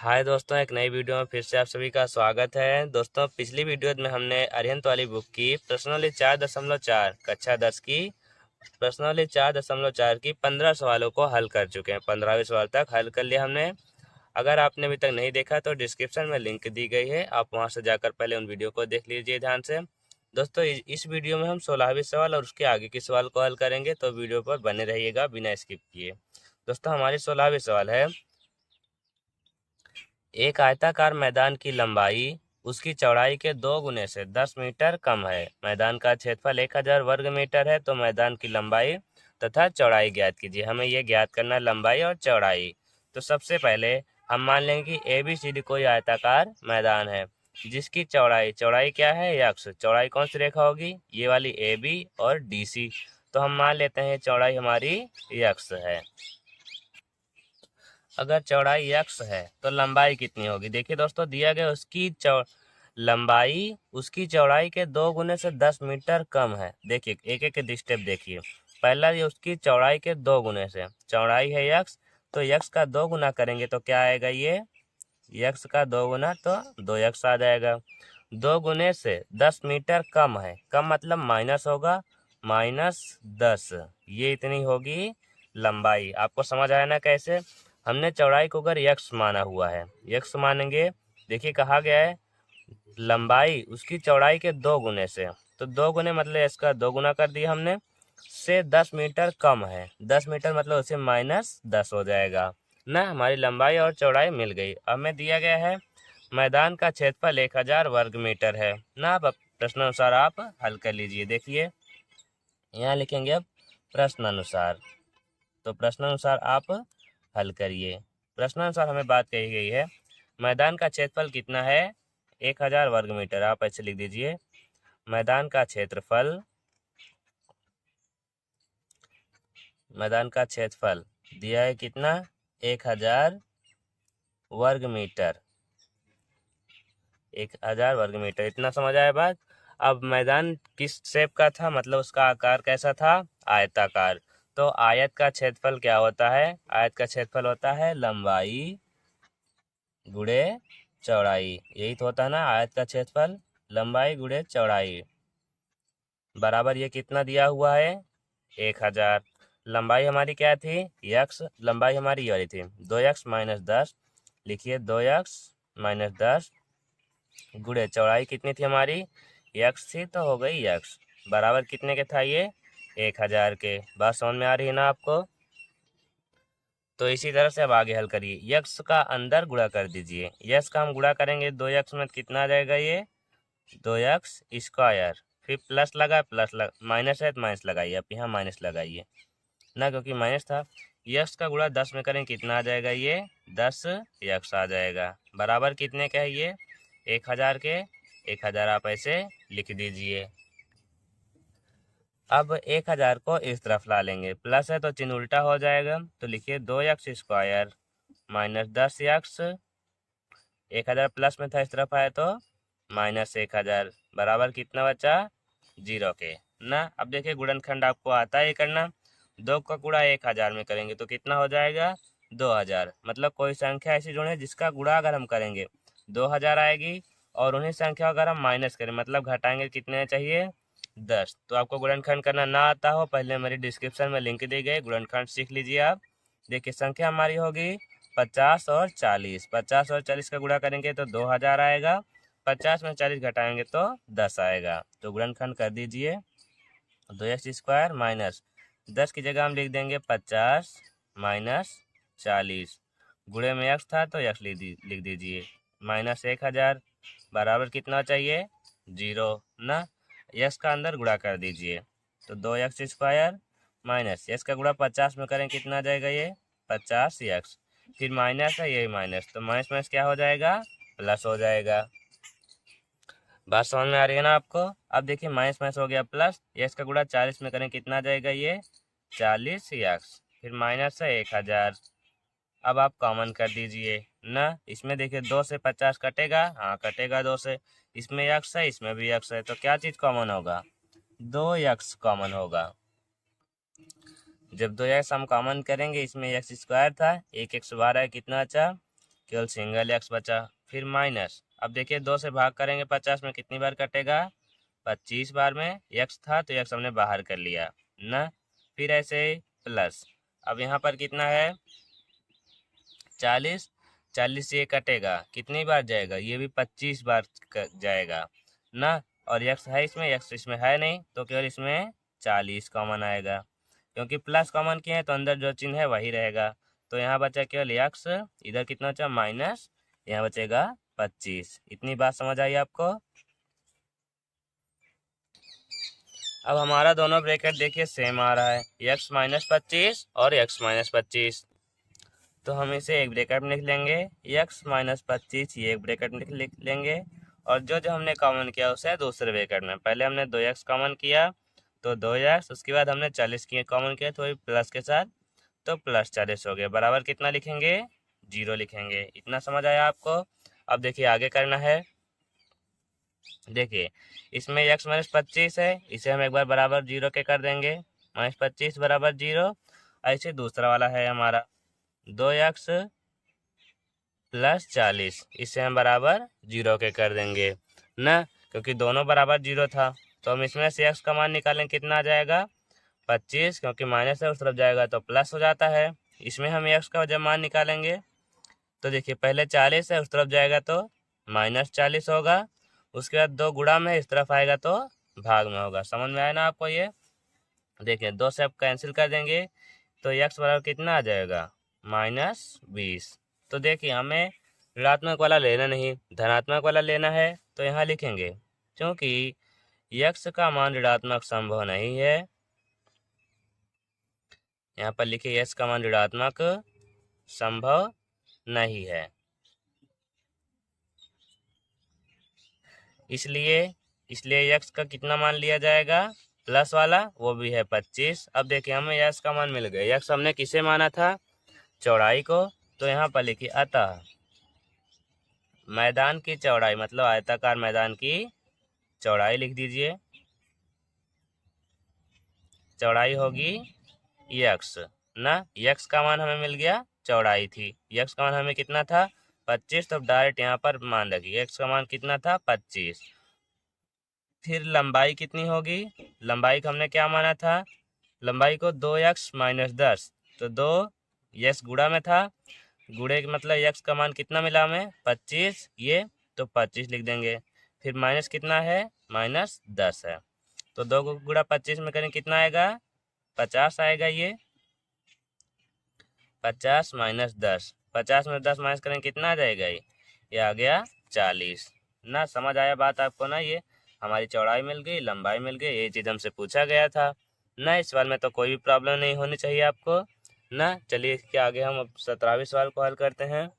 हाय दोस्तों, एक नई वीडियो में फिर से आप सभी का स्वागत है। दोस्तों, पिछली वीडियो में हमने अरिहंत वाली बुक की प्रश्नावली 4.4 कक्षा 10 की प्रश्नावली 4.4 की 15 सवालों को हल कर चुके हैं। 15वें सवाल तक हल कर लिया हमने। अगर आपने अभी तक नहीं देखा तो डिस्क्रिप्शन में लिंक दी गई है, आप वहां से जाकर पहले उन वीडियो को देख लीजिए ध्यान से। दोस्तों, इस वीडियो में हम 16वें सवाल और उसके आगे के सवाल को हल करेंगे, तो वीडियो पर बने रहिएगा बिना स्किप किए। दोस्तों, हमारी 16वें सवाल है, एक आयताकार मैदान की लंबाई उसकी चौड़ाई के 2 गुने से 10 मीटर कम है। मैदान का क्षेत्रफल 1000 वर्ग मीटर है, तो मैदान की लंबाई तथा चौड़ाई ज्ञात कीजिए। हमें यह ज्ञात करना है, लंबाई और चौड़ाई। तो सबसे पहले हम मान लेंगे कि ABCD कोई आयताकार मैदान है जिसकी चौड़ाई क्या है, यक्स। चौड़ाई कौन सी रेखा होगी, ये वाली AB और DC। तो हम मान लेते हैं चौड़ाई हमारी यक्स है। अगर चौड़ाई x है तो लंबाई कितनी होगी। देखिए दोस्तों, दिया गया उसकी लंबाई उसकी चौड़ाई के 2 गुने से 10 मीटर कम है। देखिए एक एक स्टेप देखिए। पहला, ये उसकी चौड़ाई के 2 गुने से, चौड़ाई है x, तो x का 2 गुना करेंगे तो क्या आएगा, ये x का 2 गुना तो 2x आ जाएगा। 2 गुने से 10 मीटर कम है, कम मतलब माइनस होगा, -10। ये इतनी होगी लंबाई। आपको समझ आया ना कैसे। हमने चौड़ाई को अगर यक्स माना हुआ है, यक्स मानेंगे। देखिए कहा गया है लंबाई उसकी चौड़ाई के 2 गुने से, तो 2 गुने मतलब इसका 2 गुना कर दिया हमने, से 10 मीटर कम है। 10 मीटर मतलब उसे -10 हो जाएगा ना। हमारी लंबाई और चौड़ाई मिल गई। अब हमें दिया गया है मैदान का क्षेत्रफल 1000 वर्ग मीटर है ना। अब प्रश्नानुसार आप हल कर लीजिए। देखिए यहाँ लिखेंगे अब प्रश्नानुसार, तो प्रश्नानुसार आप हल करिए। प्रश्नानुसार हमें बात कही गई है, मैदान का क्षेत्रफल कितना है, 1000 वर्ग मीटर। आप ऐसे लिख दीजिए, मैदान का क्षेत्रफल दिया है कितना, 1000 वर्ग मीटर। 1000 वर्ग मीटर, इतना समझ आया बात। अब मैदान किस शेप का था, मतलब उसका आकार कैसा था, आयताकार। तो आयत का क्षेत्रफल क्या होता है, आयत का क्षेत्रफल होता है लंबाई गुणे चौड़ाई। यही तो होता है ना, आयत का क्षेत्रफल लंबाई गुणे चौड़ाई बराबर ये कितना दिया हुआ है, 1000। लंबाई हमारी क्या थी, यक्स। लंबाई हमारी ये वाली थी, 2x - 10। लिखिए 2x - 10 गुणे चौड़ाई कितनी थी हमारी, यक्स थी, तो हो गई यक्स बराबर कितने के था ये, 1000 के। बात समझ में आ रही है ना आपको। तो इसी तरह से अब आगे हल करिए। यक्स का अंदर गुणा कर दीजिए। यक्स का हम गुणा करेंगे 2x में, कितना आ जाएगा ये, 2x स्क्वायर। फिर प्लस लगा, माइनस है तो माइनस लगाइए, आप यहाँ माइनस लगाइए ना, क्योंकि माइनस था। यक्स का गुणा 10 में करें, कितना आ जाएगा ये, 10 यक्स आ जाएगा बराबर कितने का है ये, 1000 के। 1000 आप ऐसे लिख दीजिए। अब 1000 को इस तरफ ला लेंगे, प्लस है तो चिन्ह उल्टा हो जाएगा, तो लिखिए 2x स्क्वायर -10x। 1000 प्लस में था, इस तरफ आया तो -1000 बराबर कितना बचा, 0 के ना। अब देखिए गुणनखंड आपको आता है करना। 2 का गुणा 1000 में करेंगे तो कितना हो जाएगा, 2000। मतलब कोई संख्या ऐसी जोड़े जिसका गुणा अगर हम करेंगे 2000 आएगी, और उन्हीं संख्या अगर हम माइनस करें मतलब घटाएंगे, कितने चाहिए, 10। तो आपको गुणनखंड करना ना आता हो, पहले मेरी डिस्क्रिप्शन में लिंक दी गई, गुणनखंड सीख लीजिए आप। देखिए संख्या हमारी होगी 50 और 40। 50 और 40 का गुणा करेंगे तो 2000 आएगा। 50 में 40 घटाएंगे तो 10 आएगा। तो गुणनखंड कर दीजिए, 2x स्क्वायर माइनस 10 की जगह हम लिख देंगे 50 माइनस 40। गुणे में x था तो x लिख दीजिए, -1000 बराबर कितना चाहिए, 0 ना। x का अंदर गुणा कर दीजिए, तो 2x स्क्वायर माइनस x का गुणा 50 में करें, कितना आ जाएगा ये, 50x। फिर माइनस है, यही माइनस, तो माइनस माइनस क्या हो जाएगा, प्लस हो जाएगा। बात समझ में आ रही है ना आपको। अब देखिए माइनस माइनस हो गया प्लस, एक्स का गुणा 40 में करें, कितना आ जाएगा ये, 40x। फिर माइनस है 1000। अब आप कॉमन कर दीजिए ना। इसमें देखिए 2 से 50 कटेगा, हाँ कटेगा 2 से। इसमें x है, इसमें भी x है, तो क्या चीज़ कॉमन होगा, 2x कॉमन होगा। जब 2x हम कॉमन करेंगे, इसमें x स्क्वायर था, एक x बाहर है, कितना अच्छा केवल सिंगल एक्स बचा। फिर माइनस, अब देखिए 2 से भाग करेंगे 50 में कितनी बार कटेगा, 25 बार में। एक्स था तो एक्स हमने बाहर कर लिया ना। फिर ऐसे ही प्लस, अब यहाँ पर कितना है 40, 40 से ये कटेगा, कितनी बार जाएगा, ये भी 25 बार जाएगा ना। और एक्स है इसमें, एक्स इसमें है नहीं, तो केवल इसमें 40 कॉमन आएगा, क्योंकि प्लस कॉमन किए हैं तो अंदर जो चिन्ह है वही रहेगा। तो यहाँ बचा केवल एक्स, इधर कितना बचा माइनस, यहाँ बचेगा 25। इतनी बात समझ आई आपको। अब हमारा दोनों ब्रैकेट देखिए सेम आ रहा है, एक्स माइनस 25 और एक्स माइनस 25, तो हम इसे एक ब्रैकेट में लिख लेंगे, एक्स माइनस 25 ये एक ब्रैकेट में लिख लेंगे, और जो जो हमने कॉमन किया उसे दूसरे ब्रैकेट में। पहले हमने 2x कॉमन किया तो 2x, उसके बाद हमने 40 की कॉमन किया तो प्लस के साथ, तो प्लस 40 हो गया, बराबर कितना लिखेंगे 0 लिखेंगे। इतना समझ आया आपको। अब देखिए आगे करना है। देखिए इसमें x माइनस 25 है, इसे हम एक बार बराबर 0 के कर देंगे, माइनस 25 बराबर 0। ऐसे दूसरा वाला है हमारा 2x प्लस 40, इसे हम बराबर 0 के कर देंगे ना, क्योंकि दोनों बराबर 0 था। तो हम इसमें से x का मान निकालें, कितना आ जाएगा 25, क्योंकि माइनस है उस तरफ जाएगा तो प्लस हो जाता है। इसमें हम x का जब मान निकालेंगे तो देखिए पहले 40 है, उस तरफ जाएगा तो माइनस 40 होगा, उसके बाद 2 गुणा में इस तरफ आएगा तो भाग में होगा। समझ में आया ना आपको ये। देखिए 2 से आप कैंसिल कर देंगे तो x बराबर कितना आ जाएगा -20। तो देखिए हमें ऋणात्मक वाला लेना नहीं, धनात्मक वाला लेना है, तो यहाँ लिखेंगे क्योंकि x का मान ऋणात्मक संभव नहीं है, यहाँ पर लिखिए x का मान ऋणात्मक संभव नहीं है, इसलिए x का कितना मान लिया जाएगा प्लस वाला, वो भी है 25। अब देखिए हमें x का मान मिल गया, x हमने किसे माना था चौड़ाई को, तो यहाँ पर लिखिए अतः मैदान की चौड़ाई, मतलब आयताकार मैदान की चौड़ाई लिख दीजिए, चौड़ाई होगी x ना। x का मान हमें मिल गया, चौड़ाई थी, x का मान हमें कितना था 25, तो डायरेक्ट यहाँ पर मान रखिए x का मान कितना था 25। फिर लंबाई कितनी होगी, लंबाई को हमने क्या माना था, लंबाई को 2x माइनस 10, तो 2x गुणा में था, गुणे के मतलब x का मान कितना मिला हमें 25, ये तो 25 लिख देंगे। फिर माइनस कितना है -10 है, तो 2 को गुणा 25 में करें कितना आएगा 50 आएगा, ये 50 माइनस 10, 50 में 10 माइनस करें कितना आ जाएगा, ये आ गया 40 ना। समझ आया बात आपको ना। ये हमारी चौड़ाई मिल गई, लंबाई मिल गई, ये चीज़ हमसे पूछा गया था ना। इस सवाल में तो कोई भी प्रॉब्लम नहीं होनी चाहिए आपको ना। चलिए इसके आगे हम अब 17वें सवाल को हल करते हैं।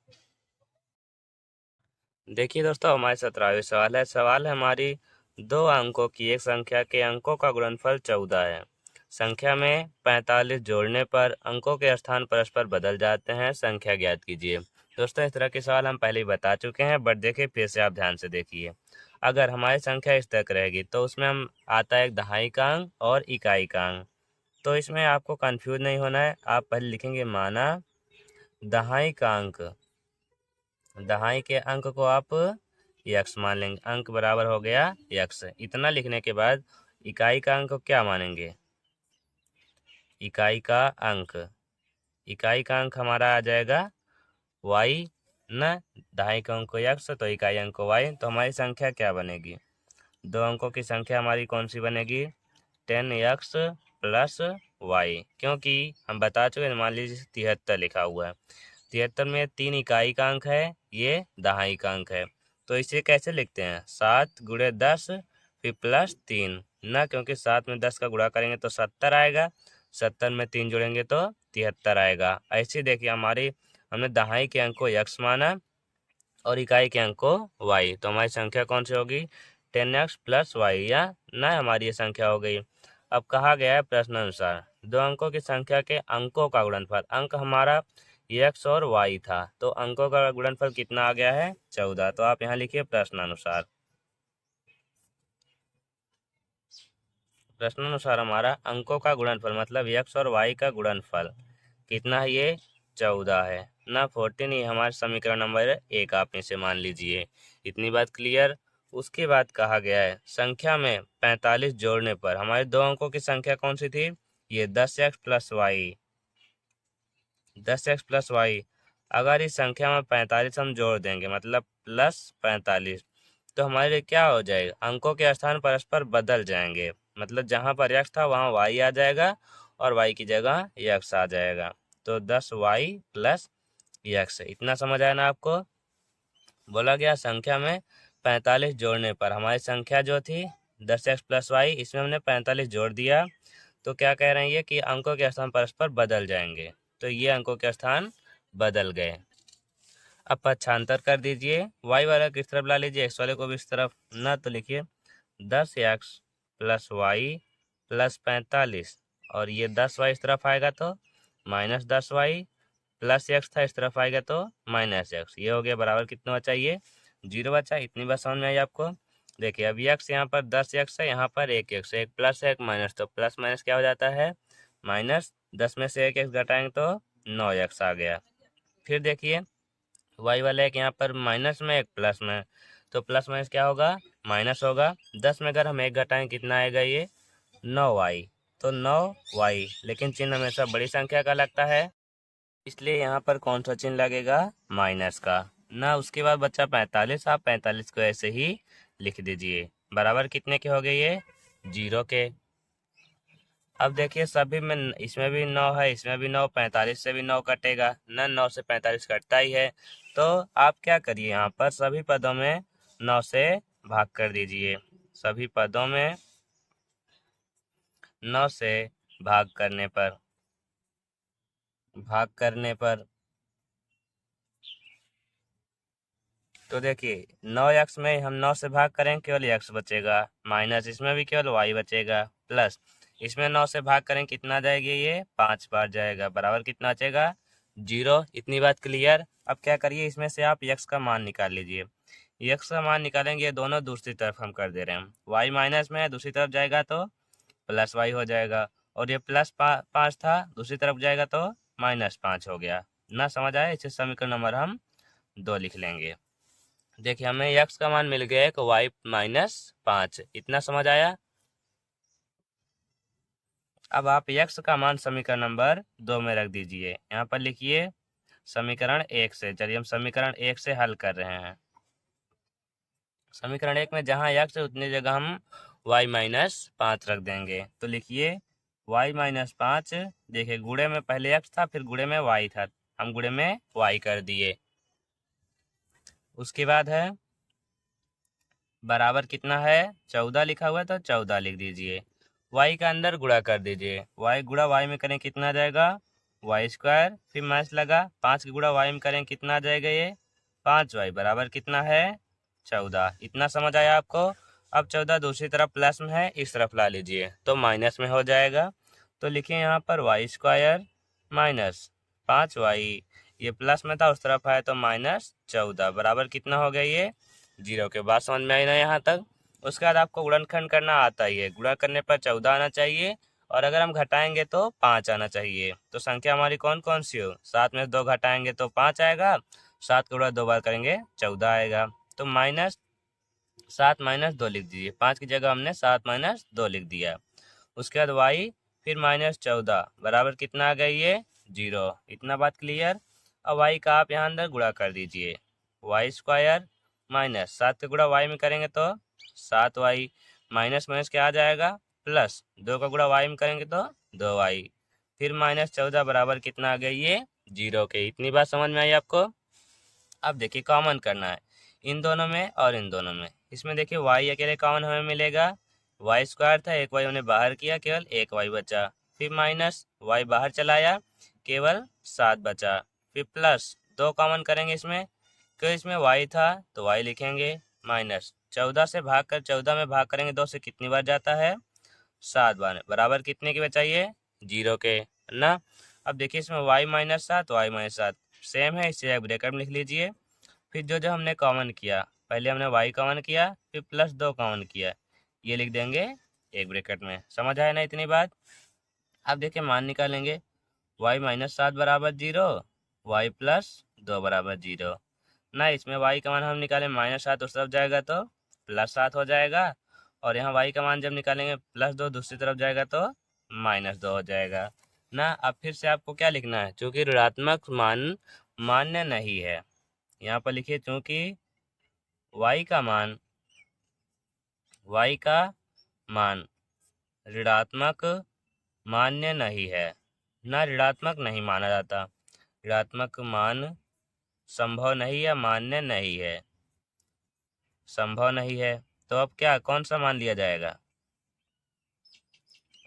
देखिए दोस्तों हमारे 17वें सवाल है हमारी 2 अंकों की एक संख्या के अंकों का गुणनफल 14 है। संख्या में 45 जोड़ने पर अंकों के स्थान परस्पर बदल जाते हैं, संख्या ज्ञात कीजिए। दोस्तों इस तरह के सवाल हम पहले ही बता चुके हैं, बट देखिए फिर से आप ध्यान से देखिए। अगर हमारी संख्या इस तक रहेगी तो उसमें हम आता है दहाई का अंक और इकाई का अंक, तो इसमें आपको कंफ्यूज नहीं होना है। आप पहले लिखेंगे माना दहाई का अंक, दहाई के अंक को आप x मान लेंगे, अंक बराबर हो गया x। इतना लिखने के बाद इकाई का अंक को क्या मानेंगे, इकाई का अंक, इकाई का अंक हमारा आ जाएगा y न, दहाई का अंक को x तो इकाई अंक को y, तो हमारी संख्या क्या बनेगी, 2 अंकों की संख्या हमारी कौन सी बनेगी 10x प्लस y, क्योंकि हम बता चुके हैं, मान लीजिए 73 लिखा हुआ है, 73 में 3 इकाई का अंक है, ये दहाई का अंक है, तो इसे कैसे लिखते हैं 7 गुणे 10 फिर प्लस 3 ना, क्योंकि 7 में 10 का गुणा करेंगे तो 70 आएगा, 70 में 3 जोड़ेंगे तो 73 आएगा। ऐसे देखिए हमारी हमने दहाई के अंक को x माना और इकाई के अंक को y, तो हमारी संख्या कौन सी होगी 10x प्लस y, या ना हमारी ये संख्या हो गई। अब कहा गया है प्रश्नानुसार 2 अंकों की संख्या के अंकों का गुणनफल, अंक हमारा x और y था, तो अंकों का गुणनफल कितना आ गया है 14, तो आप यहाँ लिखिए प्रश्नानुसार। प्रश्नानुसार हमारा अंकों का गुणनफल मतलब x और y का गुणनफल कितना है, ये 14 है ना, 14 ही हमारा समीकरण नंबर 1 आप इसे मान लीजिए। इतनी बात क्लियर। उसके बाद कहा गया है संख्या में 45 जोड़ने पर हमारे दो अंकों की संख्या कौन सी थी, ये 10x plus Y, 10x plus Y. अगर इस संख्या में 45 हम जोड़ देंगे मतलब प्लस 45, तो हमारे लिए क्या हो जाएगा, अंकों के स्थान परस्पर बदल जाएंगे। मतलब जहाँ पर x था वहाँ y आ जाएगा और y की जगह x आ जाएगा। तो 10y प्लस x, इतना समझ आया ना आपको। बोला गया संख्या में 45 जोड़ने पर हमारी संख्या जो थी 10x प्लस वाई, इसमें हमने 45 जोड़ दिया, तो क्या कह रहे हैं ये कि अंकों के स्थान परस्पर बदल जाएंगे। तो ये अंकों के स्थान बदल गए। अब पक्षांतर कर दीजिए, y वाला किस तरफ ला लीजिए, x वाले को भी इस तरफ ना, तो लिखिए 10x प्लस वाई प्लस 45, और ये 10y इस तरफ आएगा तो माइनस 10y, प्लस x था इस तरफ आएगा तो माइनस x। ये हो गया बराबर कितना बचा, ये 0 बचा। इतनी बात समझ में आई आपको। देखिए अब x यहाँ पर 10x है, यहाँ पर 1x, एक प्लस है एक माइनस, तो प्लस माइनस क्या हो जाता है माइनस, 10 में से 1x घटाएंगे तो 9x आ गया। फिर देखिए y वाला एक यहाँ पर माइनस में एक प्लस में, तो प्लस माइनस क्या होगा माइनस होगा। 10 में अगर हम 1 घटाएंगे कितना आएगा, ये 9y, तो 9y, लेकिन चिन्ह हमेशा बड़ी संख्या का लगता है, इसलिए यहाँ पर कौन सा चिन्ह लगेगा, माइनस का ना। उसके बाद बच्चा 45, आप 45 को ऐसे ही लिख दीजिए। बराबर कितने के हो गए, ये 0 के। अब देखिए सभी में इसमें भी 9 है, इसमें भी 9, 45 से भी 9 कटेगा ना, 9 से 45 कटता ही है। तो आप क्या करिए, यहाँ पर सभी पदों में 9 से भाग कर दीजिए। सभी पदों में 9 से भाग करने पर तो देखिए 9x में हम 9 से भाग करें केवल x बचेगा, माइनस इसमें भी केवल y बचेगा, प्लस इसमें 9 से भाग करें कितना जाएगी, ये 5 बार जाएगा, बराबर कितना बचेगा 0। इतनी बात क्लियर। अब क्या करिए, इसमें से आप x का मान निकाल लीजिए। x का मान निकालेंगे, ये दोनों दूसरी तरफ हम कर दे रहे हैं, y माइनस में है दूसरी तरफ जाएगा तो प्लस y हो जाएगा, और ये प्लस 5 था दूसरी तरफ जाएगा तो -5 हो गया ना। समझ आया, इसे समीकरण नंबर हम 2 लिख लेंगे। देखिए हमें x का मान मिल गया है कि y -5, इतना समझ आया। अब आप x का मान समीकरण नंबर 2 में रख दीजिए। यहाँ पर लिखिए समीकरण 1 से, चलिए हम समीकरण 1 से हल कर रहे हैं। समीकरण 1 में जहाँ x है उतनी जगह हम y -5 रख देंगे। तो लिखिए y -5, देखिए गुणे में पहले x था फिर गुणे में y था, हम गुणे में y कर दिए। उसके बाद है बराबर कितना है, 14 लिखा हुआ है तो 14 लिख दीजिए। y का अंदर गुणा कर दीजिए, y गुणा y में करें कितना आ जाएगा y स्क्वायर, फिर माइनस लगा 5 की गुणा y में करें कितना आ जाएगा, ये 5y, बराबर कितना है 14। इतना समझ आया आपको। अब 14 दूसरी तरफ प्लस में है, इस तरफ ला लीजिए तो माइनस में हो जाएगा। तो लिखिए यहाँ पर y स्क्वायर माइनस 5y, ये प्लस में था उस तरफ आया तो -14, बराबर कितना हो गया, ये 0 के। बाद समझ में आई ना यहाँ तक। उसके बाद आपको गुणनखंड करना आता ही है, गुणा करने पर 14 आना चाहिए, और अगर हम घटाएंगे तो 5 आना चाहिए। तो संख्या हमारी कौन कौन सी हो, 7 में 2 घटाएंगे तो 5 आएगा, 7 को गुणा 2 बार करेंगे 14 आएगा। तो -7 -2 लिख दीजिए, 5 की जगह हमने 7 -2 लिख दिया। उसके बाद y फिर -14, बराबर कितना आ गया, ये 0। इतना बात क्लियर। अब y का आप यहाँ अंदर गुणा कर दीजिए, y स्क्वायर माइनस 7 का गुणा y में करेंगे तो 7y, माइनस माइनस क्या आ जाएगा प्लस, 2 का गुणा y में करेंगे तो 2y, फिर -14 बराबर कितना आ गया, ये 0 के। इतनी बात समझ में आई आपको। अब देखिए कॉमन करना है इन दोनों में और इन दोनों में। इसमें देखिए y अकेले कॉमन हमें मिलेगा, y स्क्वायर था, एक y हमने बाहर किया, केवल एक y बचा, फिर माइनस y बाहर चलाया, केवल 7 बचा, फिर प्लस 2 कॉमन करेंगे इसमें, क्यों इसमें y था तो y लिखेंगे, माइनस 14 से भाग कर 14 में भाग करेंगे 2 से कितनी बार जाता है 7 बार, बराबर कितने के बचाइए 0 के ना। अब देखिए इसमें y -7 y -7 सेम है, इसे एक ब्रैकेट में लिख लीजिए। फिर जो जो हमने कॉमन किया, पहले हमने y कॉमन किया फिर प्लस 2 कॉमन किया, ये लिख देंगे एक ब्रैकेट में। समझ आया ना इतनी बात। अब देखिए मान निकालेंगे, y -7 बराबर 0, y प्लस 2 बराबर 0 ना। इसमें y का मान हम निकालें -7 उस तरफ जाएगा तो +7 हो जाएगा, और यहाँ y का मान जब निकालेंगे +2 दूसरी तरफ जाएगा तो -2 हो जाएगा ना। अब फिर से आपको क्या लिखना है, चूँकि ऋणात्मक मान मान्य नहीं है, यहाँ पर लिखिए चूँकि y का मान ऋणात्मक मान्य नहीं है ना, ऋणात्मक नहीं माना जाता, ऋणात्मक मान संभव नहीं या मान्य नहीं है, संभव नहीं है, तो अब क्या कौन सा मान लिया जाएगा,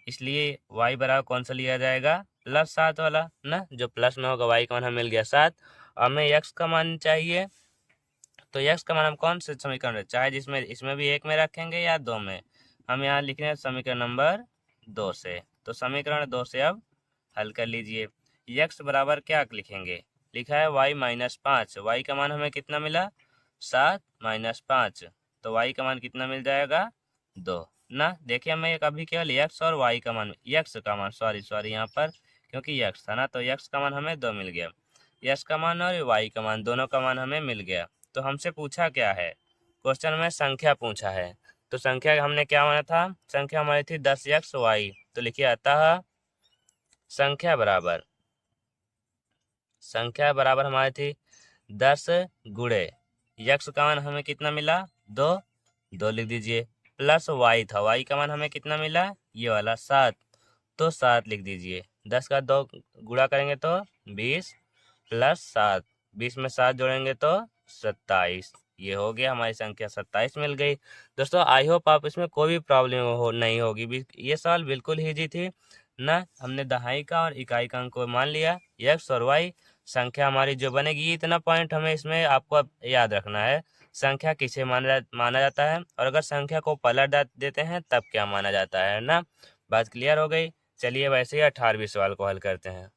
इसलिए y बराबर कौन सा लिया जाएगा, +7 वाला ना, जो प्लस में होगा y का मान हमें मिल गया 7। हमें x का मान चाहिए, तो x का मान हम कौन से समीकरण में, चाहे जिसमें इसमें भी 1 में रखेंगे या 2 में, हम यहाँ लिख रहे हैं समीकरण नंबर 2 से। तो समीकरण 2 से अब हल कर लीजिए। x बराबर क्या लिखेंगे, लिखा है y -5, y का मान हमें कितना मिला 7 -5, तो y का मान कितना मिल जाएगा 2 ना। देखिए हमें अभी केवल x और y का मान, x का मान सॉरी यहाँ पर क्योंकि x था ना, तो x का मान हमें 2 मिल गया, x का मान और y का मान दोनों का मान हमें मिल गया। तो हमसे पूछा क्या है, क्वेश्चन में संख्या पूछा है, तो संख्या हमने क्या माना था, संख्या हमारी थी 10xy, तो लिखिए अतः संख्या बराबर हमारी थी 10 गुणे x का मान हमें कितना मिला 2 लिख दीजिए, प्लस y था, y का मान हमें कितना मिला ये वाला 7, तो 7 लिख दीजिए। 10 का 2 गुणा करेंगे तो 20 + 7, 20 में 7 जोड़ेंगे तो 27, ये हो गया हमारी संख्या 27 मिल गई। दोस्तों आई होप आप इसमें कोई भी प्रॉब्लम नहीं होगी, ये सवाल बिल्कुल ईजी थी ना। हमने दहाई का और इकाई का अंक को मान लिया, x और y संख्या हमारी जो बनेगी, इतना पॉइंट हमें इसमें आपको याद रखना है, संख्या किसे माना जाता है, और अगर संख्या को पलट देते हैं तब क्या माना जाता है ना। बात क्लियर हो गई। चलिए वैसे ही 18वीं सवाल को हल करते हैं।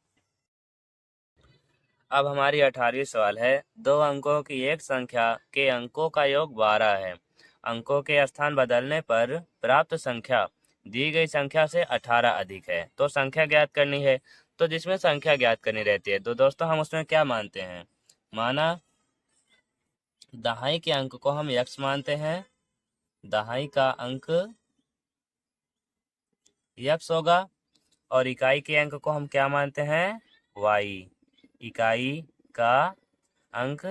अब हमारी 18वीं सवाल है, 2 अंकों की एक संख्या के अंकों का योग 12 है, अंकों के स्थान बदलने पर प्राप्त संख्या दी गई संख्या से 18 अधिक है, तो संख्या ज्ञात करनी है। तो जिसमें संख्या ज्ञात करनी रहती है तो दोस्तों हम उसमें क्या मानते हैं, माना दहाई के अंक को हम x मानते हैं, दहाई का अंक x होगा, और इकाई के अंक को हम क्या मानते हैं y, इकाई का अंक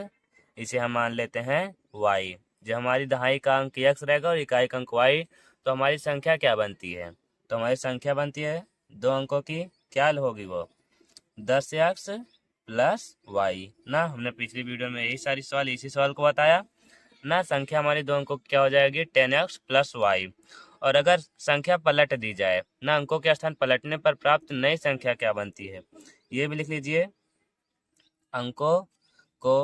इसे हम मान लेते हैं y। जो हमारी दहाई का अंक x रहेगा और इकाई का अंक y, तो हमारी संख्या क्या बनती है, तो हमारी संख्या बनती है 2 अंकों की, क्या होगी वो 10x + y ना। हमने पिछली वीडियो में इसी सवाल को बताया ना। संख्या हमारी 2 अंकों की क्या हो जाएगी 10x + y, और अगर संख्या पलट दी जाए ना, अंकों के स्थान पलटने पर प्राप्त नई संख्या क्या बनती है, ये भी लिख लीजिए, अंकों को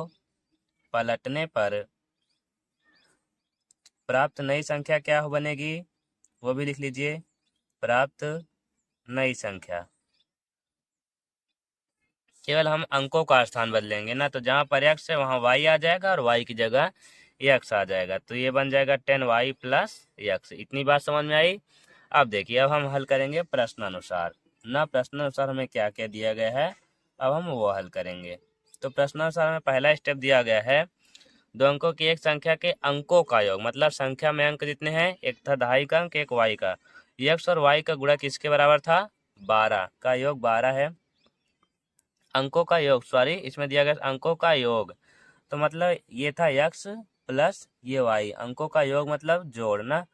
पलटने पर प्राप्त नई संख्या क्या बनेगी, वो भी लिख लीजिए, प्राप्त नई संख्या। केवल हम अंकों का स्थान बदलेंगे ना, तो जहाँ पर x है वहाँ y आ जाएगा और y की जगह x आ जाएगा, तो ये बन जाएगा 10y + x। इतनी बात समझ में आई। अब देखिए अब हम हल करेंगे प्रश्नानुसार ना, प्रश्नानुसार हमें क्या क्या दिया गया है, अब हम वो हल करेंगे। तो प्रश्नानुसार हमें पहला स्टेप दिया गया है, 2 अंकों की एक संख्या के अंकों का योग, मतलब संख्या में अंक जितने हैं, एक था दहाई का अंक एक y का, x और y का गुणा किसके बराबर था 12 का योग 12 है, अंकों का योग इसमें दिया गया अंकों का योग, तो मतलब ये था x + ये y, अंकों का योग मतलब जोड़ना,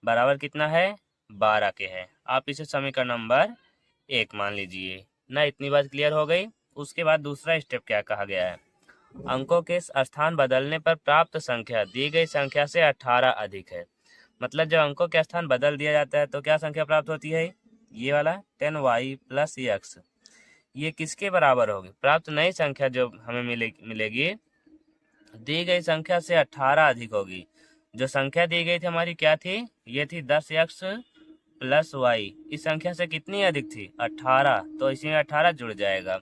बराबर कितना है 12 के है। आप इसे समीकरण नंबर 1 मान लीजिए ना। इतनी बात क्लियर हो गई। उसके बाद दूसरा स्टेप क्या कहा गया है, अंकों के स्थान बदलने पर प्राप्त संख्या दी गई संख्या से 18 अधिक है, मतलब जब अंकों के स्थान बदल दिया जाता है तो क्या संख्या प्राप्त होती है, ये वाला 10y + x, ये किसके बराबर होगी, प्राप्त नई संख्या जो हमें मिलेगी दी गई संख्या से 18 अधिक होगी। जो संख्या दी गई थी हमारी क्या थी, ये थी 10x + y, इस संख्या से कितनी अधिक थी 18, तो इसमें 18 जुड़ जाएगा।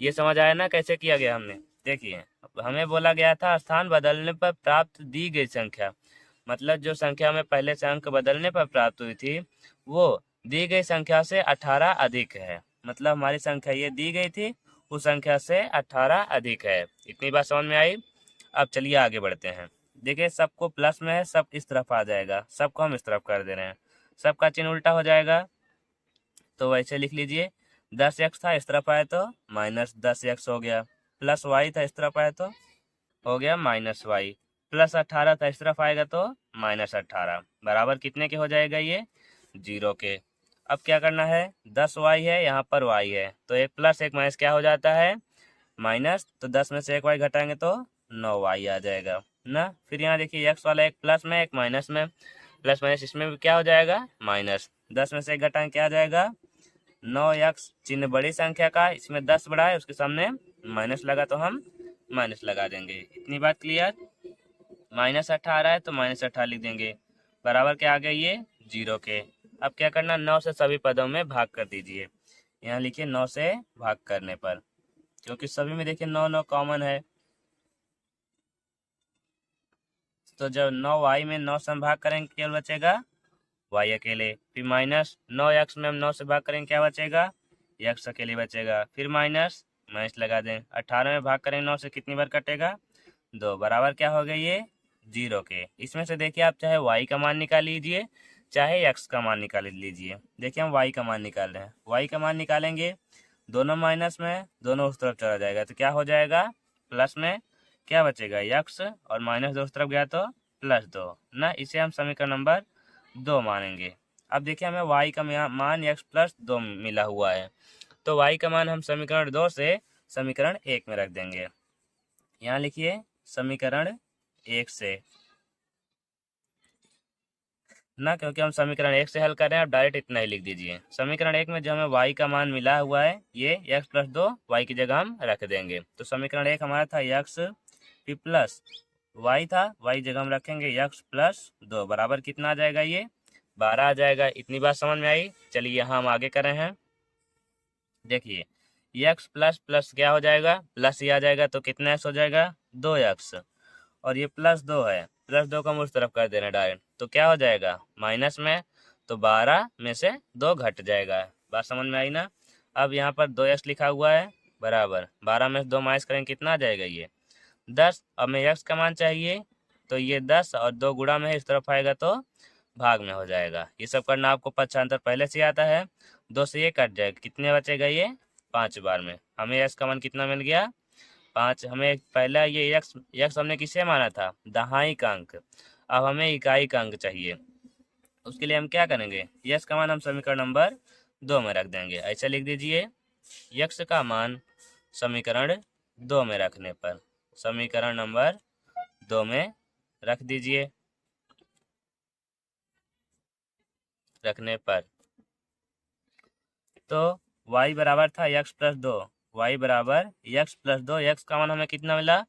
ये समझ आया ना कैसे किया गया हमने। देखिए हमें बोला गया था स्थान बदलने पर प्राप्त दी गई संख्या, मतलब जो संख्या हमें पहले से अंक बदलने पर प्राप्त हुई थी वो दी गई संख्या से 18 अधिक है, मतलब हमारी संख्या ये दी गई थी उस संख्या से 18 अधिक है। इतनी बात समझ में आई। अब चलिए आगे बढ़ते हैं। देखिए सबको प्लस में है, सब इस तरफ आ जाएगा, सबको हम इस तरफ कर दे रहे हैं, सबका चिन्ह उल्टा हो जाएगा। तो वैसे लिख लीजिए 10x था, इस तरफ आए तो -10x हो गया, प्लस y था, इस तरफ आए तो हो गया -y, प्लस 18 था, इस तरफ आएगा तो -18, बराबर कितने के हो जाएगा ये 0 के। अब क्या करना है, 10y है, यहाँ पर y है, तो एक प्लस एक माइनस क्या हो जाता है माइनस, तो 10 में से एक y घटाएंगे तो 9y आ जाएगा ना। फिर यहाँ देखिए x वाला एक प्लस में एक माइनस में, प्लस माइनस इसमें भी क्या हो जाएगा माइनस, 10 में से एक घटाएंगे क्या आ जाएगा 9x, चिन्ह बड़ी संख्या का, इसमें 10 बड़ा है, उसके सामने माइनस लगा तो हम माइनस लगा देंगे। इतनी बात क्लियर। -18 है तो -18 लिख देंगे, बराबर क्या आ गया ये 0 के। अब क्या करना, 9 से सभी पदों में भाग कर दीजिए। यहाँ लिखिए 9 से भाग करने पर, क्योंकि सभी में देखिए 9 9 कॉमन है, तो जब 9y में 9 से हम भाग करेंगे केवल बचेगा y अकेले। फिर -9x में हम 9 से भाग करेंगे क्या बचेगा x अकेले बचेगा। फिर माइनस लगा दें, 18 में भाग करेंगे 9 से कितनी बार कटेगा 2, बराबर क्या हो गया ये 0 के। इसमें से देखिए आप चाहे y का मान निकाल लीजिए चाहे x का मान निकाल लीजिए। देखिए हम y का मान निकाल रहे हैं, y का मान निकालेंगे, दोनों माइनस में, दोनों उस तरफ चला जाएगा तो क्या हो जाएगा प्लस में क्या बचेगा x, और माइनस 2 उस तरफ गया तो +2 ना। इसे हम समीकरण नंबर 2 मानेंगे। अब देखिए हमें y का मान x + 2 मिला हुआ है, तो y का मान हम समीकरण 2 से समीकरण 1 में रख देंगे। यहाँ लिखिए समीकरण 1 से ना, क्योंकि हम समीकरण 1 से हल कर रहे हैं, आप डायरेक्ट इतना ही लिख दीजिए। समीकरण 1 में जो हमें y का मान मिला हुआ है ये x + 2 y की जगह हम रख देंगे। तो समीकरण 1 हमारा था x, फिर प्लस y था, y जगह हम रखेंगे x + 2, बराबर कितना आ जाएगा ये 12 आ जाएगा। इतनी बात समझ में आई। चलिए यहाँ हम आगे कर रहे हैं। देखिए x प्लस क्या हो जाएगा, प्लस ही आ जाएगा, तो कितना x हो जाएगा 2x, और ये +2 है, +2 को हम उस तरफ कर दे रहे हैं डायरेक्ट, तो क्या हो जाएगा माइनस में, तो 12 में से 2 घट जाएगा। बात समझ में आई ना। अब यहाँ पर 2x लिखा हुआ है, बराबर 12 में से 2 माइनस करेंगे कितना आ जाएगा ये 10। अब हमें x का मान चाहिए, तो ये 10 और 2 गुणा में है, इस तरफ आएगा तो भाग में हो जाएगा। ये सब करना आपको पक्षांतर पहले से आता है। 2 से ये कट जाएगा, कितने बचेगा ये 5 बार में। हमें x का मान कितना मिल गया 5। हमें पहला ये x हमने किसे माना था दहाई का अंक, अब हमें इकाई का अंक चाहिए। उसके लिए हम क्या करेंगे, x का मान हम समीकरण नंबर 2 में रख देंगे। ऐसा लिख दीजिए x का मान समीकरण 2 में रखने पर, समीकरण नंबर 2 में रख दीजिए। रखने पर तो y बराबर था x + 2, y बराबर x + 2, x का मान हमें कितना मिला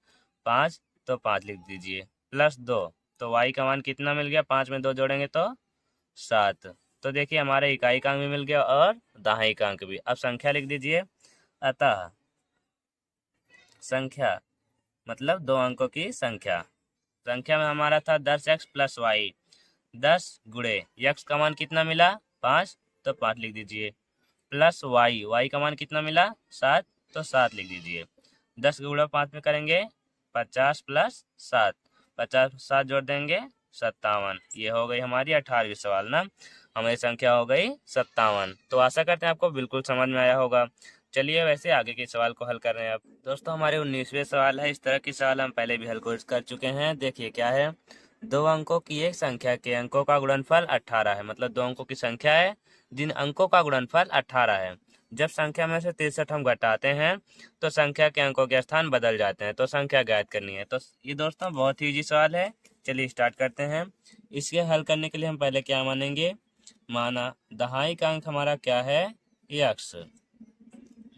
5, तो 5 लिख दीजिए, +2, तो y का मान कितना मिल गया 5 में 2 जोड़ेंगे तो 7। तो देखिए हमारे इकाई का अंक भी मिल गया और दहाई का अंक भी। अब संख्या लिख दीजिए। अतः संख्या मतलब 2 अंकों की संख्या, संख्या में हमारा था 10x + y, 10 गुणे x का मान कितना मिला 5, तो 5 लिख दीजिए, प्लस y का मान कितना मिला 7, तो 7 लिख दीजिए। 10 गुणा 5 में करेंगे 50 + 7, 50 7 जोड़ देंगे 57। ये हो गई हमारी 18वीं सवाल ना, हमारी संख्या हो गई 57। तो आशा करते हैं आपको बिल्कुल समझ में आया होगा। चलिए वैसे आगे के सवाल को हल कर रहे हैं। अब दोस्तों हमारे 19वें सवाल है। इस तरह की सवाल हम पहले भी हल कर चुके हैं। देखिए क्या है, 2 अंकों की एक संख्या के अंकों का गुणनफल 18 है, मतलब 2 अंकों की संख्या है जिन अंकों का गुणनफल 18 है। जब संख्या में से 63 हम घटाते हैं तो संख्या के अंकों के स्थान बदल जाते हैं, तो संख्या ज्ञात करनी है। तो ये दोस्तों बहुत ही इजी सवाल है। चलिए स्टार्ट करते हैं। इसके हल करने के लिए हम पहले क्या मानेंगे, माना दहाई का अंक हमारा क्या है x,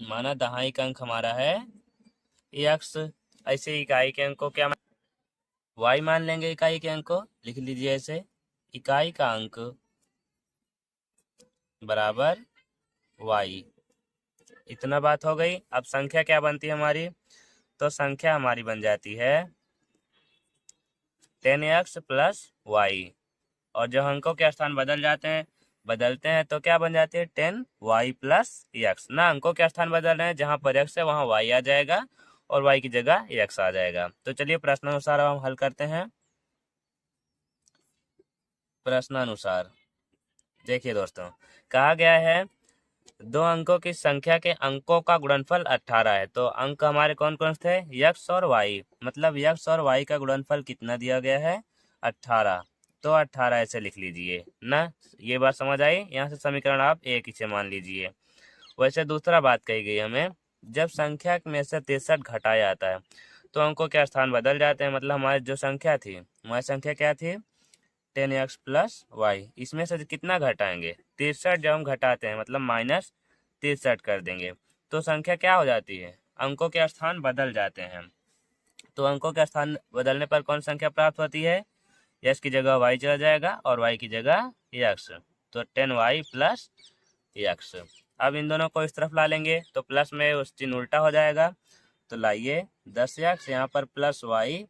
माना दहाई का अंक हमारा है x। ऐसे इकाई के अंक को क्या y मान लेंगे, इकाई के अंक को लिख लीजिए ऐसे, इकाई का अंक बराबर y। इतना बात हो गई। अब संख्या क्या बनती है हमारी, तो संख्या हमारी बन जाती है 10x + y, और जब अंकों के स्थान बदल जाते हैं बदलते हैं तो क्या बन जाती है 10y प्लस एक्स ना। अंकों के स्थान बदल रहे हैं, जहाँ पर एक्स है वहाँ y आ जाएगा और y की जगह x आ जाएगा। तो चलिए प्रश्नानुसार अब हम हल करते हैं। प्रश्नानुसार देखिए दोस्तों, कहा गया है दो अंकों की संख्या के अंकों का गुणनफल 18 है। तो अंक हमारे कौन कौन थे, x और y। मतलब x और y का गुणनफल कितना दिया गया है, 18। तो 18 ऐसे लिख लीजिए ना। ये बात समझ आई। यहाँ से समीकरण आप एक ही से मान लीजिए। वैसे दूसरा बात कही गई हमें, जब संख्या में से 63 घटाया जाता है तो अंकों के स्थान बदल जाते हैं। मतलब हमारी जो संख्या थी, हमारी संख्या क्या थी 10x प्लस वाई, इसमें से कितना घटाएंगे 63। जब हम घटाते हैं मतलब माइनस 63 कर देंगे तो संख्या क्या हो जाती है, अंकों के स्थान बदल जाते हैं। तो अंकों के स्थान बदलने पर कौन संख्या प्राप्त होती है, x की जगह y चला जाएगा और y की जगह x। तो 10y प्लस x। अब इन दोनों को इस तरफ ला लेंगे तो प्लस में उस चिन्ह उल्टा हो जाएगा। तो लाइए 10x यहाँ पर प्लस y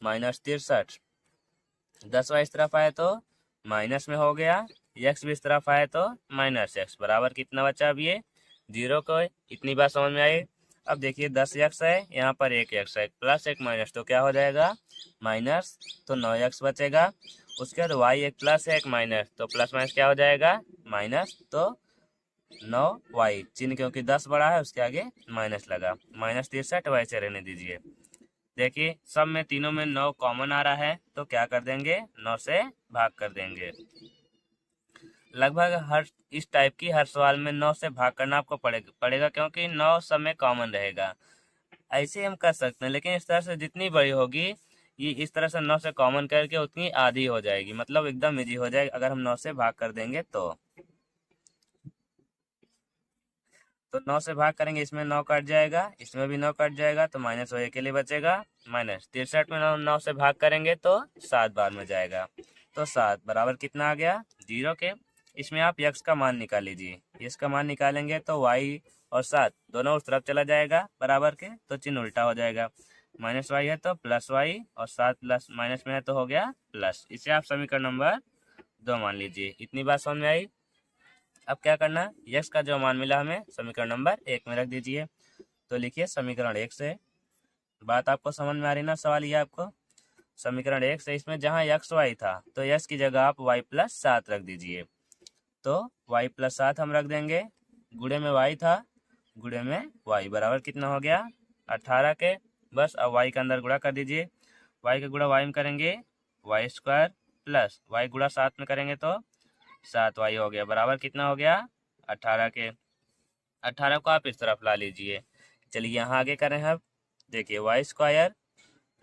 माइनस 63। 10y इस तरफ आए तो माइनस में हो गया, x भी इस तरफ आए तो माइनस x बराबर कितना बचा। अब ये 0 को, इतनी बात समझ में आई। अब देखिए 10x है, यहाँ पर एक x है, प्लस एक माइनस तो क्या हो जाएगा माइनस। तो 9x बचेगा। उसके बाद y एक प्लस है एक माइनस, तो प्लस माइनस क्या हो जाएगा माइनस। तो 9y चिन्ह क्योंकि 10 बड़ा है उसके आगे माइनस लगा, माइनस 63 वैसे रहने दीजिए। देखिए सब में तीनों में 9 कॉमन आ रहा है तो क्या कर देंगे 9 से भाग कर देंगे। लगभग हर इस टाइप की हर सवाल में 9 से भाग करना आपको पड़ेगा क्योंकि 9 सब में कॉमन रहेगा। ऐसे हम कर सकते हैं, लेकिन इस तरह से जितनी बड़ी होगी ये इस तरह से 9 से कॉमन करके उतनी आधी हो जाएगी, मतलब एकदम इजी हो जाएगी अगर हम 9 से भाग कर देंगे तो 9 से भाग करेंगे, इसमें 9 कट जाएगा, इसमें भी 9 कट जाएगा, तो माइनस वही के लिए बचेगा माइनस। 63 में 9 से भाग करेंगे तो 7 बार में जाएगा। तो 7 बराबर कितना आ गया 0 के। इसमें आप x का मान निकाल लीजिए, x का मान निकालेंगे तो y और 7 दोनों उस तरफ चला जाएगा बराबर के, तो चिन्ह उल्टा हो जाएगा। माइनस वाई है तो प्लस वाई और 7 प्लस माइनस में है तो हो गया प्लस। इसे आप समीकरण नंबर 2 मान लीजिए। इतनी बात समझ में आई। अब क्या करना, x का जो मान मिला हमें समीकरण नंबर 1 में रख दीजिए। तो लिखिए समीकरण 1 से, बात आपको समझ में आ रही ना, सवाल ये आपको समीकरण 1 से इसमें जहाँ x y था तो x की जगह आप y प्लस 7 रख दीजिए। तो y प्लस 7 हम रख देंगे, गुणे में y था, गुणे में y बराबर कितना हो गया 18 के। बस अब y के अंदर गुणा कर दीजिए, y का गुणा y में करेंगे y स्क्वायर प्लस y गुणा 7 में करेंगे तो 7y हो गया बराबर कितना हो गया 18 के। 18 को आप इस तरफ ला लीजिए। चलिए यहाँ आगे करें अब। देखिए y स्क्वायर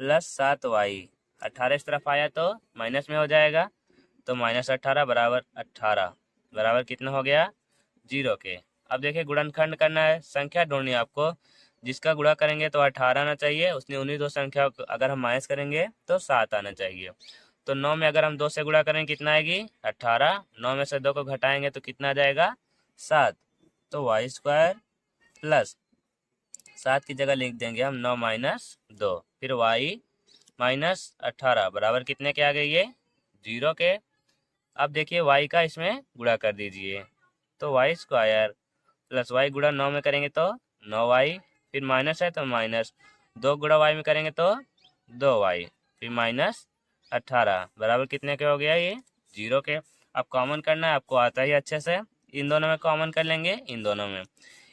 प्लस 7y, 18 इस तरफ आया तो माइनस में हो जाएगा, तो माइनस 18 बराबर 18 बराबर कितना हो गया 0 के। अब देखिए गुणनखंड करना है, संख्या ढूंढनी है आपको, जिसका गुणा करेंगे तो 18 आना चाहिए, उसने उन्हीं दो संख्या अगर हम माइनस करेंगे तो 7 आना चाहिए। तो 9 में अगर हम 2 से गुणा करेंगे कितना आएगी 18, 9 में से 2 को घटाएंगे तो कितना आ जाएगा 7। तो वाई स्क्वायर प्लस 7 की जगह लिख देंगे हम 9 माइनस 2, फिर वाई माइनस 18 बराबर कितने के आ गए ये 0 के। अब देखिए वाई का इसमें गुणा कर दीजिए, तो वाई स्क्वायर प्लस वाई गुणा 9 में करेंगे तो 9y, फिर माइनस है तो माइनस 2 गुणा वाई में करेंगे तो 2y, फिर माइनस 18 बराबर कितने के हो गया ये 0 के। अब कॉमन करना है, आपको आता ही अच्छे से, इन दोनों में कॉमन कर लेंगे, इन दोनों में,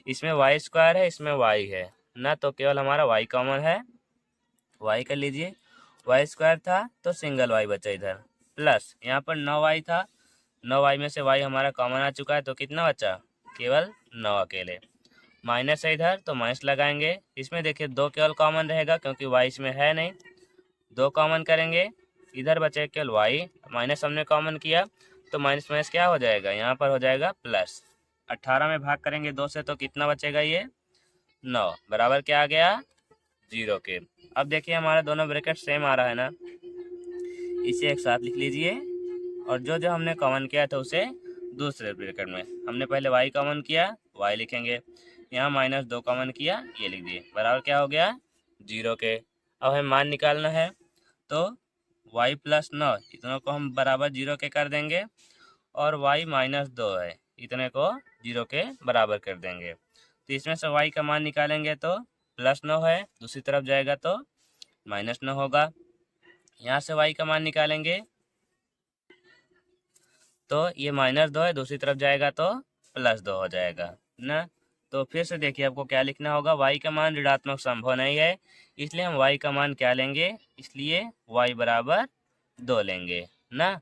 इसमें वाई स्क्वायर है इसमें y है ना, तो केवल हमारा y कॉमन है, y कर लीजिए। वाई स्क्वायर था तो सिंगल y बचा इधर, प्लस यहाँ पर 9y था, 9y में से y हमारा कॉमन आ चुका है तो कितना बचा केवल 9 अकेले। माइनस है इधर तो माइनस लगाएंगे, इसमें देखिए 2 केवल कॉमन रहेगा क्योंकि y इसमें है नहीं, 2 कॉमन करेंगे, इधर बचे केवल y, माइनस हमने कॉमन किया तो माइनस माइनस क्या हो जाएगा यहाँ पर हो जाएगा प्लस। 18 में भाग करेंगे 2 से तो कितना बचेगा ये 9 बराबर क्या आ गया 0 के। अब देखिए हमारा दोनों ब्रैकेट सेम आ रहा है ना, इसे एक साथ लिख लीजिए और जो जो हमने कॉमन किया था उसे दूसरे ब्रैकेट में, हमने पहले y कॉमन किया y लिखेंगे, यहाँ माइनस 2 कॉमन किया ये लिख दिए बराबर क्या हो गया 0 के। अब हमें मान निकालना है तो y प्लस 9 इतनों को हम बराबर 0 के कर देंगे और y -2 है, इतने को 0 के बराबर कर देंगे। तो इसमें से y का मान निकालेंगे तो +9 है, दूसरी तरफ जाएगा तो -9 होगा। यहाँ से y का मान निकालेंगे तो ये -2 है, दूसरी तरफ जाएगा तो +2 हो जाएगा ना। तो फिर से देखिए आपको क्या लिखना होगा, y का मान ऋणात्मक संभव नहीं है, इसलिए हम y का मान क्या लेंगे, इसलिए y बराबर 2 लेंगे ना।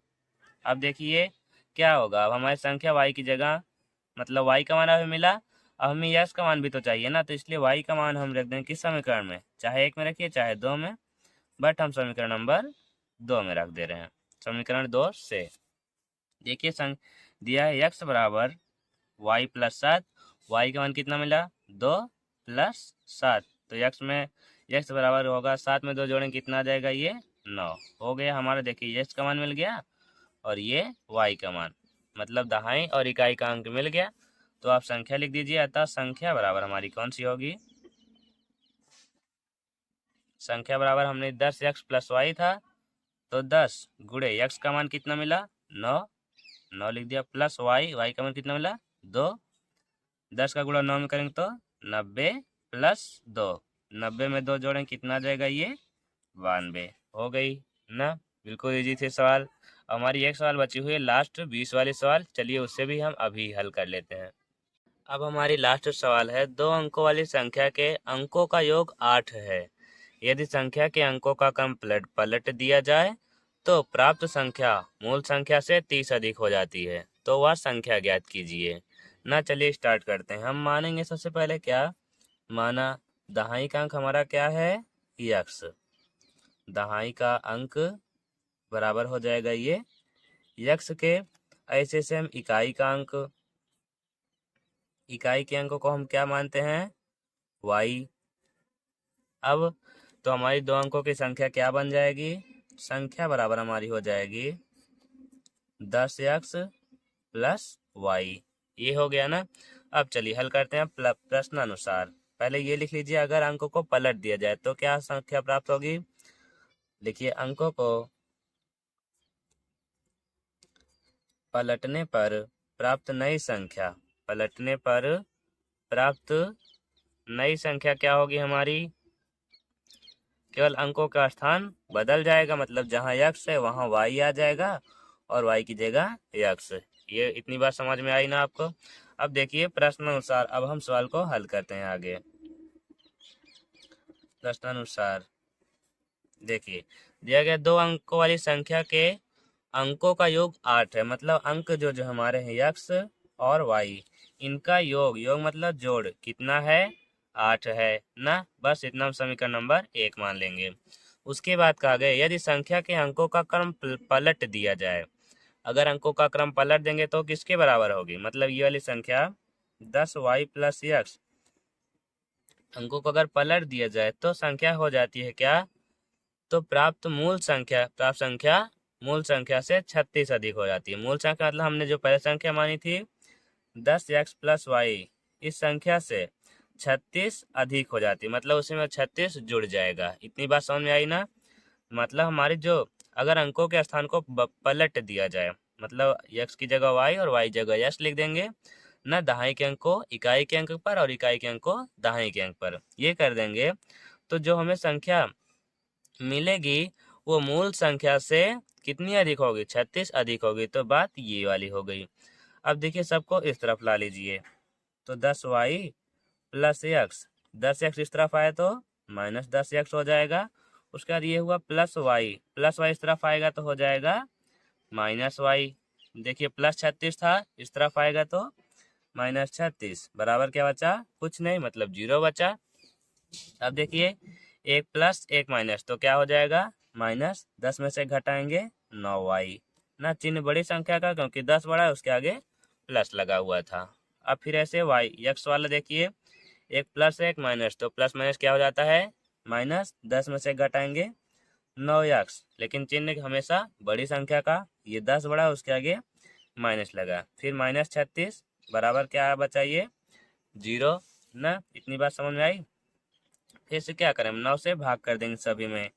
अब देखिए क्या होगा, अब हमारी संख्या y की जगह, मतलब y का मान हमें मिला, अब हमें x का मान भी तो चाहिए ना, तो इसलिए y का मान हम रख देंगे किस समीकरण में, चाहे 1 में रखिए चाहे 2 में, बट हम समीकरण नंबर 2 में रख दे रहे हैं। समीकरण 2 से देखिए दिया है x बराबर y + 7, y का मान कितना मिला 2 + 7, तो x बराबर होगा 7 में 2 जोड़ें कितना आ जाएगा, ये 9 हो गया हमारा। देखिए x का मान मिल गया और ये y का मान, मतलब दहाई और इकाई का अंक मिल गया। तो आप संख्या लिख दीजिए, अतः संख्या बराबर हमारी कौन सी होगी, संख्या बराबर हमने 10x + y था, तो 10 गुणे x का मान कितना मिला 9 लिख दिया, प्लस y का मान कितना मिला 2, 10 का गुणा 9 में करेंगे तो 90 + 2, 90 में 2 जोड़ें कितना आ जाएगा, ये 92 हो गई ना। बिल्कुल इजी थे सवाल। हमारी एक सवाल बची हुई है लास्ट 20 वाली सवाल, चलिए उससे भी हम अभी हल कर लेते हैं। अब हमारी लास्ट सवाल है, 2 अंकों वाली संख्या के अंकों का योग 8 है। यदि संख्या के अंकों का क्रम पलट दिया जाए तो प्राप्त संख्या मूल संख्या से 30 अधिक हो जाती है, तो वह संख्या ज्ञात कीजिए ना। चलिए स्टार्ट करते हैं। हम मानेंगे सबसे पहले क्या माना, दहाई का अंक हमारा क्या है x, दहाई का अंक बराबर हो जाएगा ये x के, ऐसे से हम इकाई का अंक, इकाई के अंकों को हम क्या मानते हैं y। अब तो हमारी 2 अंकों की संख्या क्या बन जाएगी, संख्या बराबर हमारी हो जाएगी 10x + y, ये हो गया ना। अब चलिए हल करते हैं प्रश्न अनुसार। पहले ये लिख लीजिए, अगर अंकों को पलट दिया जाए तो क्या संख्या प्राप्त होगी। लिखिए, अंकों को पलटने पर प्राप्त नई संख्या, पलटने पर प्राप्त नई संख्या क्या होगी हमारी, केवल अंकों का स्थान बदल जाएगा, मतलब जहाँ x है वहाँ y आ जाएगा और y की जगह x। ये इतनी बात समझ में आई ना आपको। अब देखिए प्रश्न अनुसार, अब हम सवाल को हल करते हैं आगे। प्रश्न अनुसार देखिए दिया गया 2 अंकों वाली संख्या के अंकों का योग 8 है, मतलब अंक जो हमारे हैं x और y, इनका योग मतलब जोड़ कितना है 8 है ना। बस इतना हम समीकरण नंबर 1 मान लेंगे। उसके बाद कहा गया, यदि संख्या के अंकों का क्रम पलट दिया जाए, अगर अंकों का क्रम पलट देंगे तो किसके बराबर होगी, मतलब ये वाली संख्या 10y + x, अंकों को अगर पलट दिया जाए तो संख्या हो जाती है क्या, तो प्राप्त संख्या मूल संख्या से 36 अधिक हो जाती है। मूल संख्या मतलब हमने जो पहले संख्या मानी थी 10x + y, इस संख्या से 36 अधिक हो जाती है, मतलब उसमें 36 जुड़ जाएगा। इतनी बात समझ में आई ना। मतलब हमारी जो अगर अंकों के स्थान को पलट दिया जाए, मतलब x की जगह y और y जगह s लिख देंगे ना, दहाई के अंक को इकाई के अंक पर और इकाई के अंक को दहाई के अंक पर, ये कर देंगे तो जो हमें संख्या मिलेगी वो मूल संख्या से कितनी अधिक होगी, 36 अधिक होगी। तो बात ये वाली हो गई। अब देखिए सबको इस तरफ ला लीजिए, तो 10y + x, 10x इस तरफ आए तो -10x हो जाएगा। उसके बाद ये हुआ +y इस तरफ आएगा तो हो जाएगा -y। देखिए +36 था, इस तरफ आएगा तो -36, बराबर क्या बचा, कुछ नहीं, मतलब 0 बचा। अब देखिए 1 + 1 - तो क्या हो जाएगा -10 में से घटाएंगे 9y ना, चिन्ह बड़ी संख्या का, क्योंकि 10 बड़ा है उसके आगे प्लस लगा हुआ था। अब फिर ऐसे y x वाला देखिए, 1 + 1 - तो प्लस माइनस क्या हो जाता है -10 में से घटाएंगे 9x, लेकिन चिन्ह हमेशा बड़ी संख्या का, ये 10 बड़ा है उसके आगे माइनस लगा, फिर -36 बराबर क्या बचा ये 0 ना। इतनी बात समझ में आई। फिर से क्या करें, 9 से भाग कर देंगे सभी में,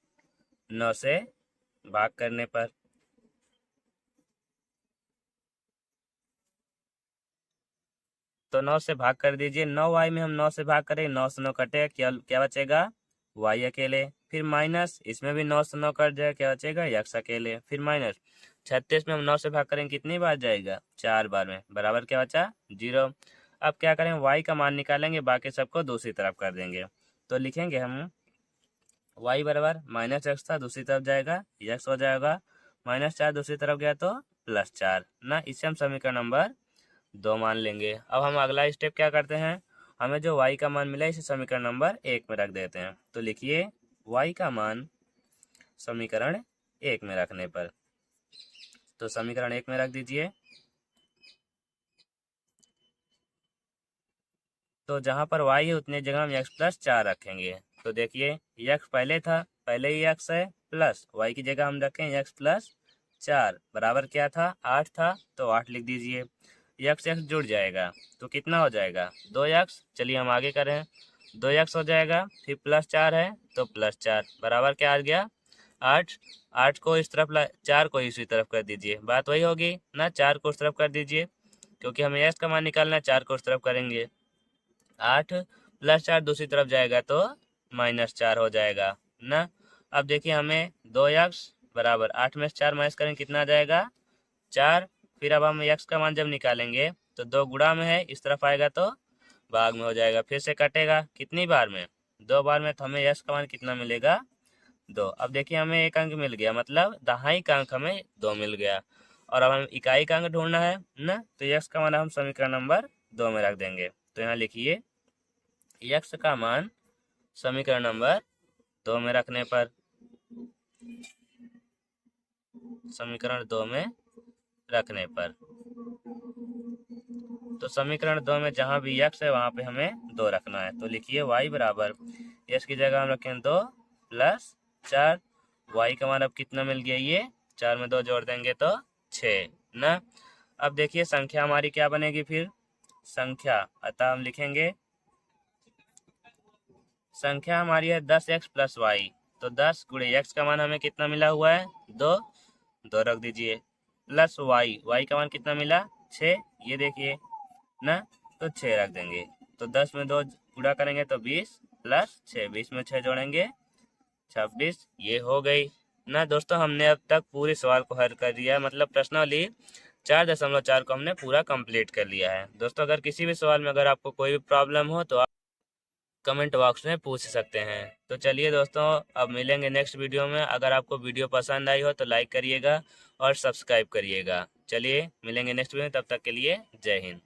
9 से भाग करने पर तो 9 से भाग कर दीजिए। 9y में हम 9 से भाग करें, 9 से 9 कटे, क्या बचेगा, y अकेले। फिर माइनस, इसमें भी 9 से 9 कट जाएगा, क्या बचेगा, x अकेले। फिर माइनस 36 में हम 9 से भाग करें, कितनी बार जाएगा, 4 बार में, बराबर क्या बचा, 0। अब क्या करें, y का मान निकालेंगे, बाकी सबको दूसरी तरफ कर देंगे। तो लिखेंगे हम y बराबर माइनस एक्स था, दूसरी तरफ जाएगा x हो जाएगा, -4 दूसरी तरफ गया तो +4 ना। इससे हम समीकरण नंबर 2 मान लेंगे। अब हम अगला स्टेप क्या करते हैं, हमें जो y का मान मिला इसे समीकरण नंबर 1 में रख देते हैं। तो लिखिए y का मान समीकरण 1 में रखने पर, तो समीकरण 1 में रख दीजिए। तो जहाँ पर y है उतनी जगह हम x+4 रखेंगे। तो देखिए x पहले था, पहले ही x है, प्लस y की जगह हम रखें x+4, बराबर क्या था, 8 था, तो 8 लिख दीजिए। x जुड़ जाएगा तो कितना हो जाएगा, 2x। चलिए हम आगे करें, 2x हो जाएगा, फिर +4 है तो +4, बराबर क्या आ गया, 8। 8 को इस तरफ 4 को इसी तरफ कर दीजिए, बात वही होगी ना, 4 को उस तरफ कर दीजिए, क्योंकि हमें x का मान निकालना है, 4 को उस तरफ करेंगे। 8 +4 दूसरी तरफ जाएगा तो -4 हो जाएगा ना। अब देखिए हमें 2x बराबर 8 में से 4 माइनस करेंगे, कितना आ जाएगा, 4। फिर अब हम x का मान जब निकालेंगे तो 2 गुणा में है, इस तरफ आएगा तो भाग में हो जाएगा, फिर से कटेगा, कितनी बार में, 2 बार में। तो हमें x का मान कितना मिलेगा, 2। अब देखिए हमें एक अंक मिल गया, मतलब दहाई का अंक हमें 2 मिल गया। और अब हम इकाई का अंक ढूंढना है ना, तो x का मान हम समीकरण नंबर 2 में रख देंगे। तो यहाँ लिखिए x का मान समीकरण नंबर 2 में रखने पर, समीकरण 2 में रखने पर, तो समीकरण 2 में जहाँ भी x है वहाँ पे हमें 2 रखना है। तो लिखिए y बराबर, x की जगह हम रखें 2 + 4, y का मान अब कितना मिल गया, ये 4 में 2 जोड़ देंगे तो 6 ना। अब देखिए संख्या हमारी क्या बनेगी, फिर संख्या, अतः हम लिखेंगे संख्या हमारी है 10x + y, तो 10 गुणे x का मान हमें कितना मिला हुआ है, 2 रख दीजिए, प्लस y का मान कितना मिला, 6, ये देखिए ना, तो 6 रख देंगे। तो 10 में 2 गुणा करेंगे तो 20 + 6, 20 में 6 जोड़ेंगे 26, ये हो गई ना। दोस्तों हमने अब तक पूरे सवाल को हल कर दिया, मतलब प्रश्नावली 4.4 को हमने पूरा कंप्लीट कर लिया है। दोस्तों अगर किसी भी सवाल में अगर आपको कोई भी प्रॉब्लम हो तो आप कमेंट बॉक्स में पूछ सकते हैं। तो चलिए दोस्तों, अब मिलेंगे नेक्स्ट वीडियो में। अगर आपको वीडियो पसंद आई हो तो लाइक करिएगा और सब्सक्राइब करिएगा। चलिए मिलेंगे नेक्स्ट वीडियो में, तब तक के लिए जय हिंद।